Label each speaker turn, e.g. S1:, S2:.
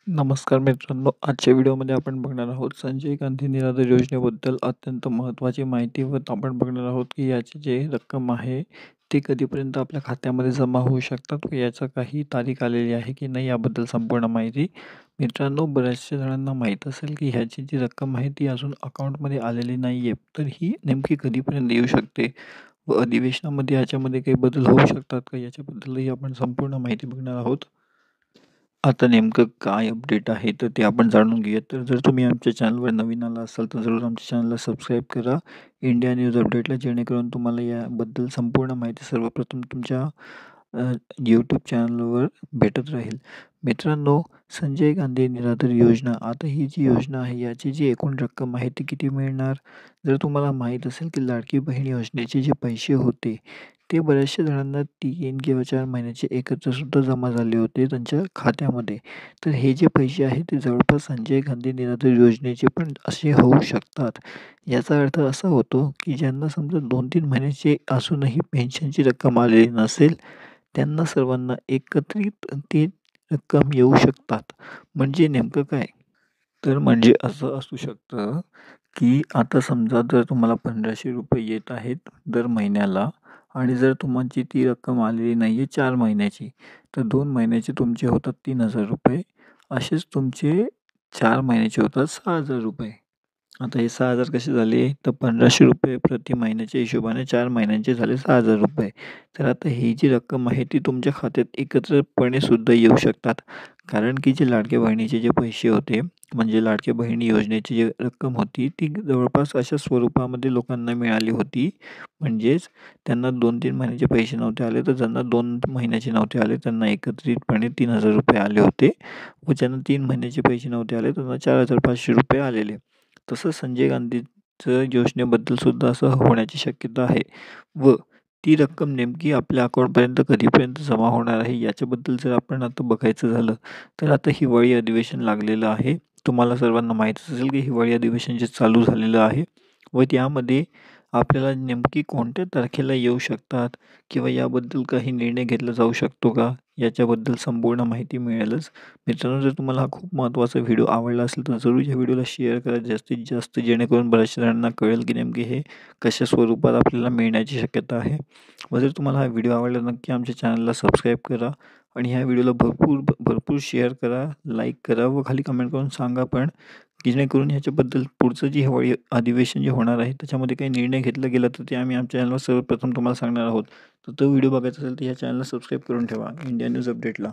S1: नमस्कार मित्रांनो, आजच्या व्हिडिओमध्ये आपण बघणार आहोत संजय गांधी निराधार योजनेबद्दल अत्यंत महत्त्वाची माहिती व आपण बघणार आहोत की याची जे रक्कम आहे ती कधीपर्यंत आपल्या खात्यामध्ये जमा होऊ शकतात व याचा काही तारीख आलेली आहे की नाही याबद्दल संपूर्ण माहिती. मित्रांनो, बऱ्याचशा जणांना माहीत असेल की ह्याची जी रक्कम आहे ती अजून अकाउंटमध्ये आलेली नाही आहे, तर ही नेमकी कधीपर्यंत येऊ शकते व अधिवेशनामध्ये याच्यामध्ये काही बदल होऊ शकतात का, याच्याबद्दलही आपण संपूर्ण माहिती बघणार आहोत. आता नेमकं काय अपडेट आहे तर ते आपण जाणून घेऊया. तर जर तुम्ही आमच्या चॅनलवर नवीन आला असाल तर जरूर आमच्या चॅनलला सबस्क्राईब करा इंडिया न्यूज अपडेटला, जेणेकरून तुम्हाला याबद्दल संपूर्ण माहिती सर्वप्रथम तुमच्या यूट्यूब चॅनलवर भेटत राहील. मित्रांनो, संजय गांधी निराधार योजना, आता ही जी योजना आहे याची जी एकूण रक्कम आहे ती किती मिळणार? जर तुम्हाला माहीत असेल की लाडकी बहीण योजनेचे जे पैसे होते ते बऱ्याचशा जणांना 3 किंवा 4 महिन्याचे एकत्रसुद्धा जमा झाले होते त्यांच्या खात्यामध्ये. तर हे जे पैसे आहेत ते जवळपास संजय गांधी निराधार योजनेचे पण असे होऊ शकतात. याचा अर्थ असा होतो की ज्यांना समजा 2-3 महिन्याचे असूनही पेन्शनची रक्कम आलेली नसेल, त्यांना सर्वांना एकत्रित ती रक्कम येऊ शकतात. म्हणजे नेमकं काय? तर म्हणजे असं असू शकतं की आता समजा जर तुम्हाला ₹1500 येत आहेत दर महिन्याला आणि जर तुमची ती रक्कम आलेली नाही आहे 4 महिन्याची, तर 2 महिन्याचे तुमचे होतात ₹3000. असेच तुमचे 4 महिन्याचे होतात ₹6000. आता हे 6,000 कसे झाले? तर ₹1500 प्रति महिन्याच्या हिशोबाने 4 महिन्यांचे झाले ₹6,000. तर आता ही जी रक्कम आहे ती तुमच्या खात्यात एकत्रपणे सुद्धा येऊ शकतात. कारण की जे लाडक्या बहिणीचे जे पैसे होते, म्हणजे लाडक्या बहिणी योजनेची जी रक्कम होती ती जवळपास अशा स्वरूपामध्ये लोकांना मिळाली होती. म्हणजेच त्यांना 2-3 महिन्याचे पैसे नव्हते आले, तर ज्यांना 2 महिन्याचे नव्हते आले त्यांना एकत्रितपणे ₹3000 आले होते व ज्यांना 3 महिन्याचे पैसे नव्हते आले त्यांना ₹4500 आलेले. तसं संजय गांधीचं योजनेबद्दल सुद्धा असं होण्याची शक्यता आहे व ती रक्कम नेमकी आपल्या अकाउंटपर्यंत कधीपर्यंत जमा होणार आहे याच्याबद्दल जर आपण आता बघायचं झालं, तर आता हिवाळी अधिवेशन लागलेलं आहे. तुम्हाला सर्वांना माहीतच असेल की हिवाळी अधिवेशन जे चालू झालेलं आहे व त्यामध्ये आपल्याला नेमकी कोणत्या तारखेला येऊ शकतात किंवा याबद्दल काही निर्णय घेतला जाऊ शकतो का? याच्याबद्दल संपूर्ण माहिती मिळेलच. मित्रांनो, जर तुम्हाला हा खूप महत्त्वाचा व्हिडिओ आवडला असेल तर जरूर या व्हिडिओला शेअर करा जास्तीत जास्त, जेणेकरून बऱ्याचशा जणांना कळेल की नेमके हे कशा स्वरूपात आपल्याला मिळण्याची शक्यता आहे. व जर तुम्हाला हा व्हिडिओ आवडला नक्की आमच्या चॅनलला सबस्क्राईब करा आणि ह्या व्हिडिओला भरपूर शेअर करा, लाईक करा व खाली कमेंट करून सांगा पण, की जेणेकरून ह्याच्याबद्दल पुढचं जे हिवाळी अधिवेशन जे होणार आहे त्याच्यामध्ये काही निर्णय घेतला गेला तर ते आम्ही आमच्या चॅनलवर सर्वप्रथम तुम्हाला सांगणार आहोत. तर तो व्हिडिओ बघायचा असेल तर या चॅनलला सबस्क्राईब करून ठेवा इंडिया न्यूज अपडेटला.